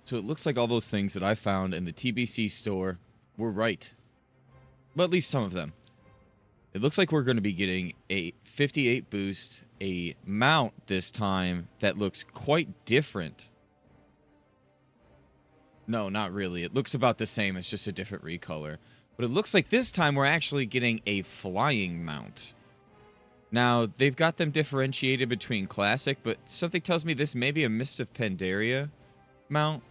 So it looks like all those things that I found in the TBC store were right. But at least some of them. It looks like we're going to be getting a 58 boost, a mount this time that looks quite different. No, not really. It looks about the same. It's just a different recolor. But it looks like this time we're actually getting a flying mount. Now, they've got them differentiated between classic, but something tells me this may be a Mist of Pandaria mount.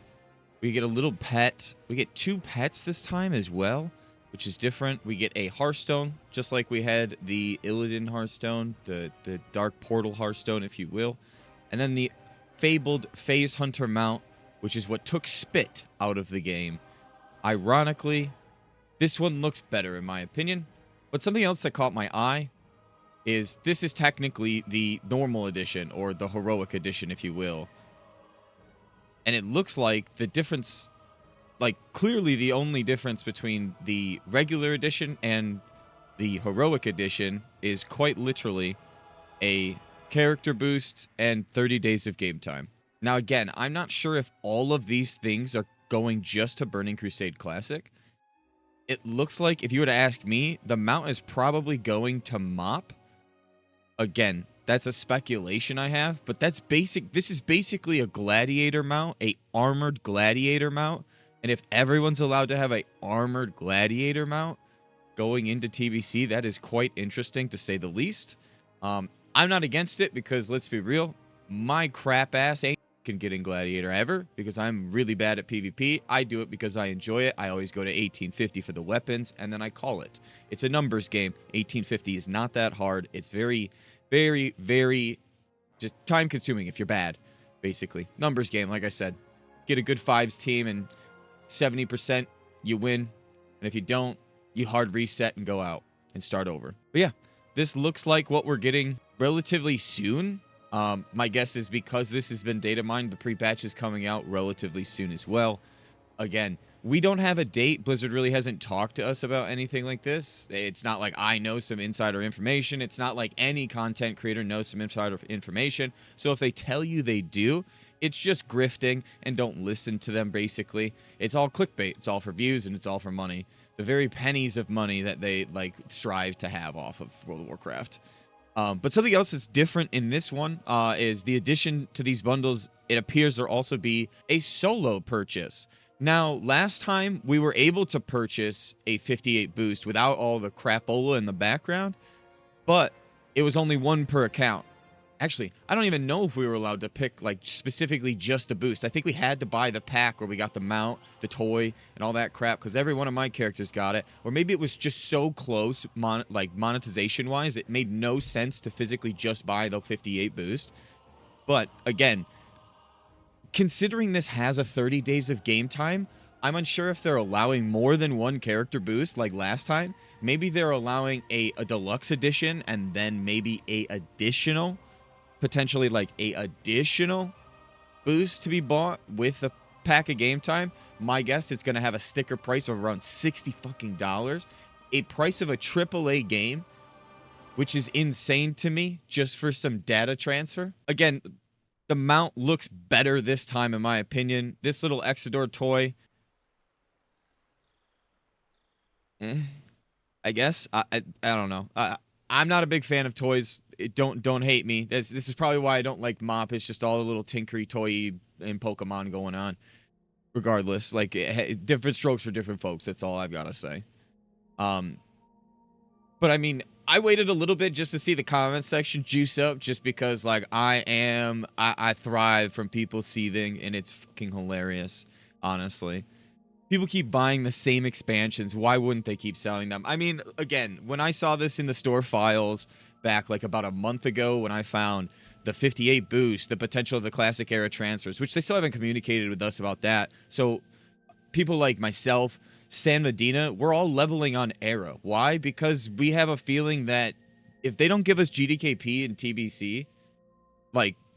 We get a little pet. We get 2 pets this time as well, which is different. We get a Hearthstone, just like we had the Illidan Hearthstone, the Dark Portal Hearthstone, if you will. And then the fabled Phase Hunter mount, which is what took Spit out of the game. Ironically, this one looks better in my opinion. But something else that caught my eye is this is technically the normal edition, or the heroic edition, if you will. And it looks like the difference, like clearly the only difference between the regular edition and the heroic edition is quite literally a character boost and 30 days of game time. Now again, I'm not sure if all of these things are going just to Burning Crusade Classic. It looks like, if you were to ask me, the mount is probably going to Mop. Again, that's a speculation I have, but that's basic. This is basically a gladiator mount, a armored gladiator mount. And if everyone's allowed to have a armored gladiator mount going into TBC, that is quite interesting to say the least. I'm not against it because, let's be real, my crap ass ain't getting gladiator ever because I'm really bad at PvP. I do it because I enjoy it. I always go to 1850 for the weapons, and then I call it. It's a numbers game. 1850 is not that hard. It's very, very, very just time-consuming if you're bad, basically. Numbers game, like I said. Get a good 5s team, and 70% you win. And if you don't, you hard reset and go out and start over. But yeah, this looks like what we're getting relatively soon. My guess is because this has been data mined, the pre-patch is coming out relatively soon as well. Again, we don't have a date. Blizzard really hasn't talked to us about anything like this. It's not like I know some insider information. It's not like any content creator knows some insider information. So if they tell you they do, it's just grifting, and don't listen to them, basically. It's all clickbait. It's all for views, and it's all for money. The very pennies of money that they strive to have off of World of Warcraft. But something else that's different in this one is the addition to these bundles. It appears there'll also be a solo purchase. Now, last time we were able to purchase a 58 boost without all the crapola in the background, but it was only 1 per account. Actually, I don't even know if we were allowed to pick specifically just the boost. I think we had to buy the pack where we got the mount, the toy, and all that crap because every one of my characters got it. Or maybe it was just so close, monetization-wise, it made no sense to physically just buy the 58 boost. But again, considering this has a 30 days of game time, I'm unsure if they're allowing more than 1 character boost like last time. Maybe they're allowing a deluxe edition and then maybe a additional, potentially a additional boost to be bought with a pack of game time. My guess, it's going to have a sticker price of around $60 fucking dollars. A price of a AAA game, which is insane to me just for some data transfer. Again, the mount looks better this time in my opinion. This little Exodore toy, I guess. I don't know. I'm not a big fan of toys. Don't hate me. This is probably why I don't like Mop. It's just all the little tinkery toy and Pokemon going on. Regardless, different strokes for different folks. That's all I've got to say. But I mean, I waited a little bit just to see the comment section juice up, just because I thrive from people seething, and it's fucking hilarious, honestly. People keep buying the same expansions. Why wouldn't they keep selling them? I mean, again, when I saw this in the store files back about a month ago, when I found the 58 boost, the potential of the classic era transfers, which they still haven't communicated with us about that. So people like myself, San Medina, we're all leveling on era. Why? Because we have a feeling that if they don't give us GDKP and TBC,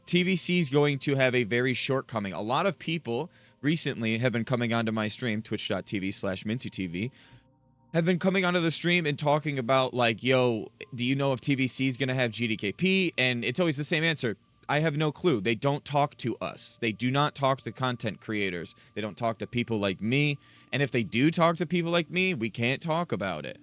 TBC is going to have a very shortcoming. A lot of people recently have been coming onto my stream, twitch.tv/MincyTV, have been coming onto the stream and talking about yo, do you know if TBC is going to have GDKP? And it's always the same answer. I have no clue. They don't talk to us. They do not talk to content creators. They don't talk to people like me. And if they do talk to people like me, we can't talk about it.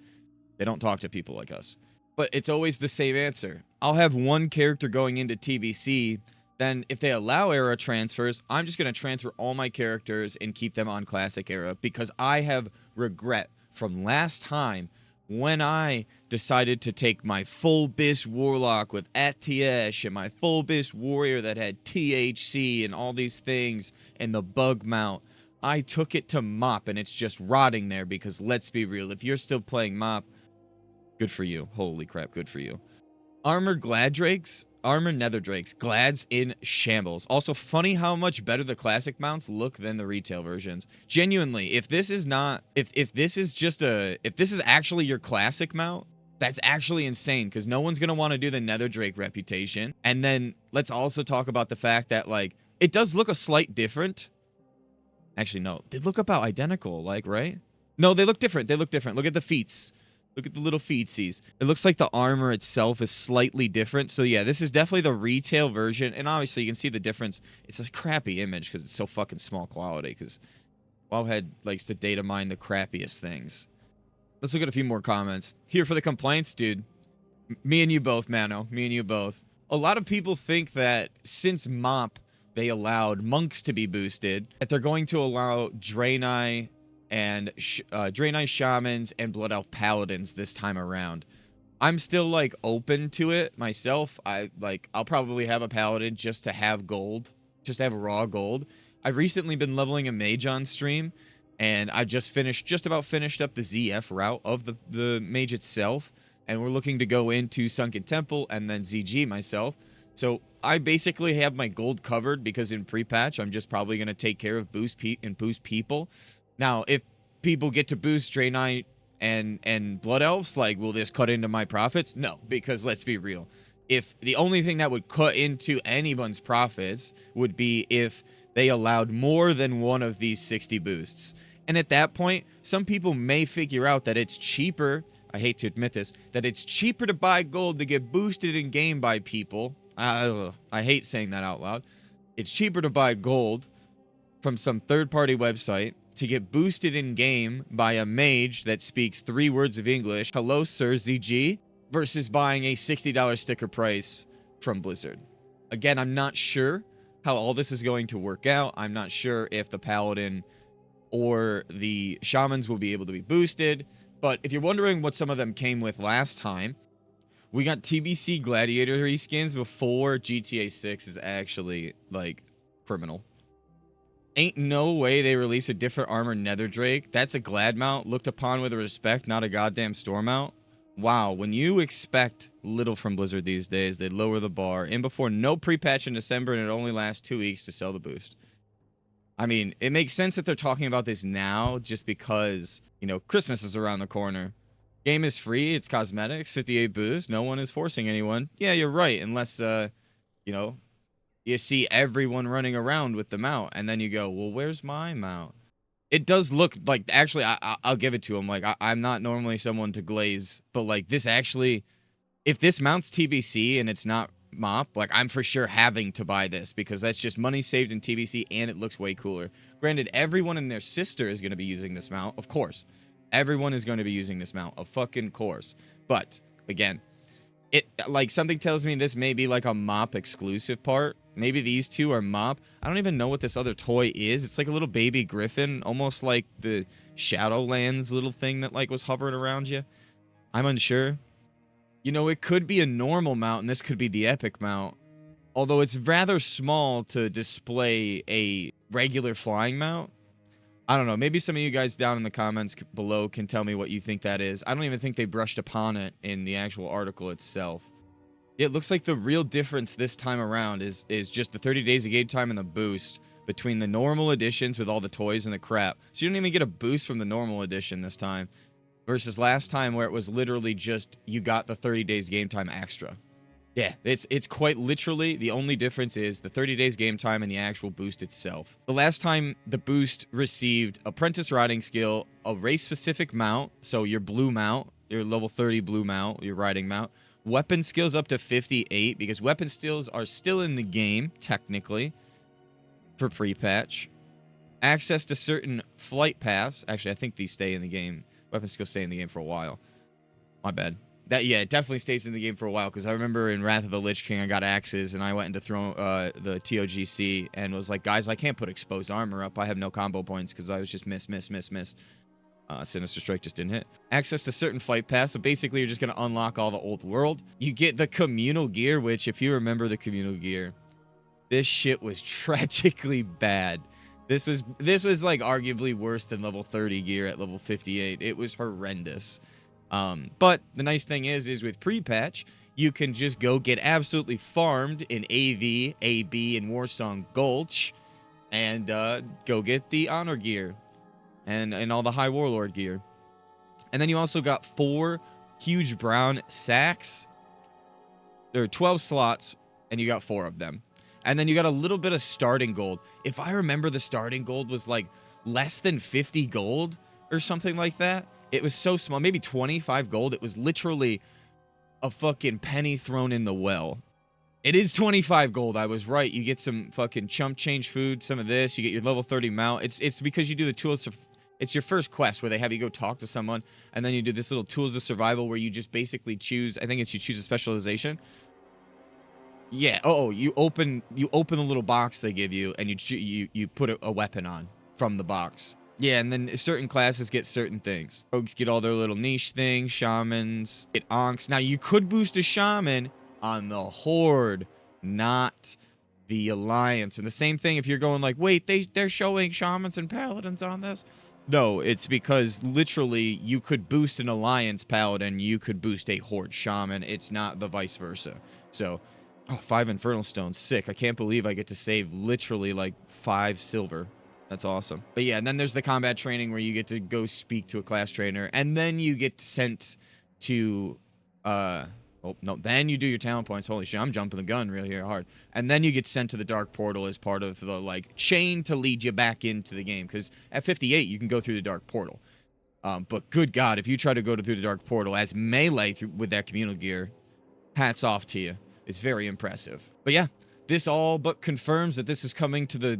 They don't talk to people like us. But it's always the same answer. I'll have one character going into TBC. Then if they allow era transfers, I'm just going to transfer all my characters and keep them on classic era, because I have regret from last time when I decided to take my full Bis Warlock with Atiesh and my full Bis Warrior that had THC and all these things and the bug mount. I took it to Mop and it's just rotting there, because let's be real, if you're still playing Mop, good for you. Holy crap, good for you. Armored Gladrakes, Armored Netherdrakes, Glads in shambles. Also, funny how much better the classic mounts look than the retail versions. Genuinely, if this is not, if this is just a, if this is actually your classic mount, that's actually insane, because no one's going to want to do the Netherdrake reputation. And then let's also talk about the fact that, like, it does look a slight different. Actually, no, they look about identical, like, right? No, they look different. They look different. Look at the feats. Look at the little feetsies. It looks like the armor itself is slightly different. So yeah, this is definitely the retail version. And obviously you can see the difference. It's a crappy image because it's so fucking small quality, because Wowhead likes to data mine the crappiest things. Let's look at a few more comments. Here for the complaints, dude. Me and you both, Mano. Me and you both. A lot of people think that since Mop, they allowed monks to be boosted, that they're going to allow Draeni and Draeni Shamans and Blood Elf Paladins this time around. I'm still, like, open to it myself. I'll probably have a Paladin just to have gold, just to have raw gold. I've recently been leveling a mage on stream, and I just about finished up the ZF route of the mage itself, and we're looking to go into Sunken Temple and then ZG myself. So I basically have my gold covered, because in pre-patch, I'm just probably going to take care of boost people. Now, if people get to boost Draeni and Blood Elves, like, will this cut into my profits? No, because let's be real. If the only thing that would cut into anyone's profits would be if they allowed more than one of these 60 boosts. And at that point, some people may figure out that it's cheaper, I hate to admit this, that it's cheaper to buy gold to get boosted in game by people. I hate saying that out loud. It's cheaper to buy gold from some third-party website to get boosted in game by a mage that speaks 3 words of English, hello sir ZG, versus buying a $60 sticker price from Blizzard. Again, I'm not sure how all this is going to work out. I'm not sure if the Paladin or the Shamans will be able to be boosted, but if you're wondering what some of them came with last time, we got TBC Gladiator reskins before GTA 6 is actually, like, criminal. Ain't no way they release a different armor Netherdrake. That's a Glad mount, looked upon with respect, not a goddamn store mount. Wow, when you expect little from Blizzard these days, they lower the bar. In before no pre-patch in December, and it only lasts 2 weeks to sell the boost. I mean, it makes sense that they're talking about this now, just because, you know, Christmas is around the corner. Game is free, it's cosmetics, 58 boost, no one is forcing anyone. Yeah, you're right, unless, you know, you see everyone running around with the mount, and then you go, well, where's my mount? It does look like, actually, I'll give it to him. Like, I'm not normally someone to glaze, but, like, this actually, if this mounts TBC and it's not Mop, like, I'm for sure having to buy this, because that's just money saved in TBC, and it looks way cooler. Granted, everyone and their sister is going to be using this mount, of course. Everyone is going to be using this mount, of fucking course. But, again, it, like, something tells me this may be like a Mop exclusive part. Maybe these two are Mop. I don't even know what this other toy is. It's like a little baby griffin, almost like the Shadowlands little thing that, like, was hovering around you. I'm unsure. You know, it could be a normal mount, and this could be the epic mount. Although it's rather small to display a regular flying mount. I don't know. Maybe some of you guys down in the comments below can tell me what you think that is. I don't even think they brushed upon it in the actual article itself. It looks like the real difference this time around is just the 30 days of game time and the boost between the normal editions with all the toys and the crap. So you don't even get a boost from the normal edition this time, versus last time where it was literally just you got the 30 days game time extra. Yeah, it's quite literally, the only difference is the 30 days game time and the actual boost itself. The last time the boost received Apprentice Riding Skill, a race-specific mount, so your blue mount, your level 30 blue mount, your riding mount, Weapon skills up to 58, because weapon skills are still in the game, technically, for pre-patch. Access to certain flight paths. Actually, I think these stay in the game. Weapon skills stay in the game for a while. My bad. Yeah, it definitely stays in the game for a while, because I remember in Wrath of the Lich King, I got axes, and I went into the TOGC and was like, guys, I can't put exposed armor up. I have no combo points, because I was just miss. Sinister Strike just didn't hit. Access to certain fight paths, so basically you're just going to unlock all the old world. You get the communal gear, which, if you remember the communal gear, this shit was tragically bad. This was like arguably worse than level 30 gear at level 58. It was horrendous. But the nice thing is with pre-patch, you can just go get absolutely farmed in AV, AB, and Warsong Gulch, and go get the honor gear and all the high warlord gear. And then you also got 4 huge brown sacks. There are 12 slots, and you got 4 of them. And then you got a little bit of starting gold. If I remember, the starting gold was like less than 50 gold or something like that. It was so small, maybe 25 gold. It was literally a fucking penny thrown in the well. It is 25 gold. I was right. You get some fucking chump change food, some of this. You get your level 30 mount. It's because you do the tools of... It's your first quest where they have you go talk to someone, and then you do this little tools of survival where you just basically choose... I think it's you choose a specialization. Yeah. You open the little box they give you, and you put a weapon on from the box. Yeah, and then certain classes get certain things. Rogues get all their little niche things. Shamans get onks. Now, you could boost a shaman on the horde, not the alliance. And the same thing if you're going like, wait, they're showing shamans and paladins on this. No, it's because literally you could boost an alliance paladin, you could boost a horde shaman. It's not the vice versa. So, 5 infernal stones, sick. I can't believe I get to save literally like 5 silver. That's awesome. But yeah, and then there's the combat training where you get to go speak to a class trainer, and then you get sent to, then you do your talent points. Holy shit, I'm jumping the gun really here hard. And then you get sent to the Dark Portal as part of the, like, chain to lead you back into the game, because at 58, you can go through the Dark Portal. But good God, if you try to go through the Dark Portal as melee with that communal gear, hats off to you. It's very impressive. But yeah, this all but confirms that this is coming to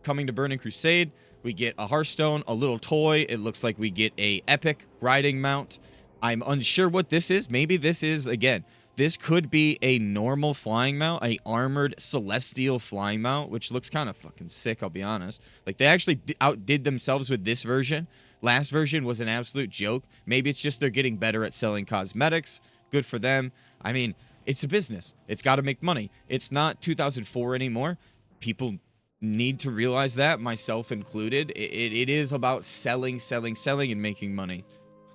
Burning Crusade. We get a hearthstone, a little toy. It looks like we get a epic riding mount. I'm unsure what this is. Maybe this is, again, this could be a normal flying mount, a armored celestial flying mount, which looks kind of fucking sick, I'll be honest. Like, they actually outdid themselves with this version. Last version was an absolute joke. Maybe it's just they're getting better at selling cosmetics. Good for them. I mean, it's a business. It's got to make money. It's not 2004 anymore. People need to realize that, myself included. It is about selling, and making money.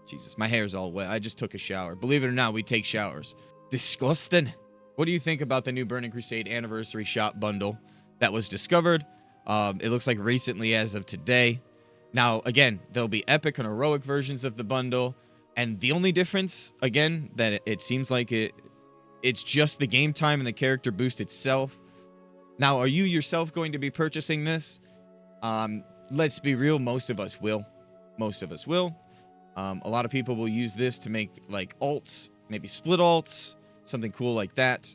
Jesus, my hair's all wet. I just took a shower. Believe it or not, we take showers. Disgusting. What do you think about the new Burning Crusade Anniversary Shop Bundle that was discovered? It looks like recently as of today. Now, again, there'll be epic and heroic versions of the bundle, and the only difference, again, that it seems like it's just the game time and the character boost itself. Now, are you yourself going to be purchasing this? Let's be real, most of us will. Most of us will. A lot of people will use this to make, like, alts, maybe split alts, something cool like that.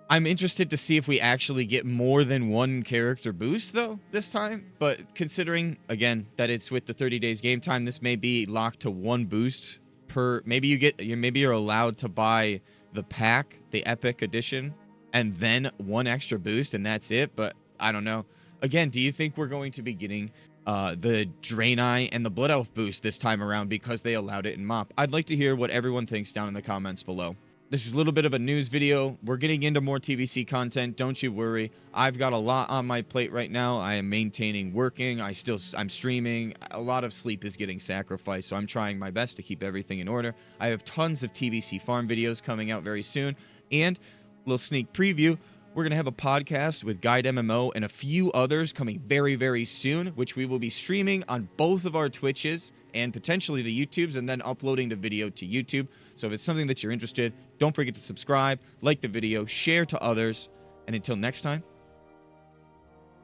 I'm interested to see if we actually get more than one character boost, though, this time. But considering, again, that it's with the 30 days game time, this may be locked to one boost per... Maybe you're allowed to buy the pack, the epic edition, and then one extra boost, and that's it. But I don't know. Again, do you think we're going to be getting the Draeni and the Blood Elf boost this time around because they allowed it in MOP? I'd like to hear what everyone thinks down in the comments below. This is a little bit of a news video. We're getting into more TBC content. Don't you worry. I've got a lot on my plate right now. I am maintaining working. I'm streaming. A lot of sleep is getting sacrificed, so I'm trying my best to keep everything in order. I have tons of TBC farm videos coming out very soon, and a little sneak preview. We're going to have a podcast with Guide MMO and a few others coming very, very soon, which we will be streaming on both of our Twitches and potentially the YouTubes, and then uploading the video to YouTube. So if it's something that you're interested, don't forget to subscribe, like the video, share to others, and until next time,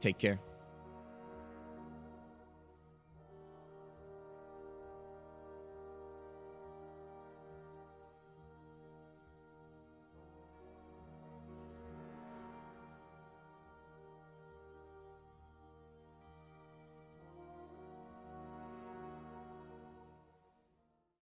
take care.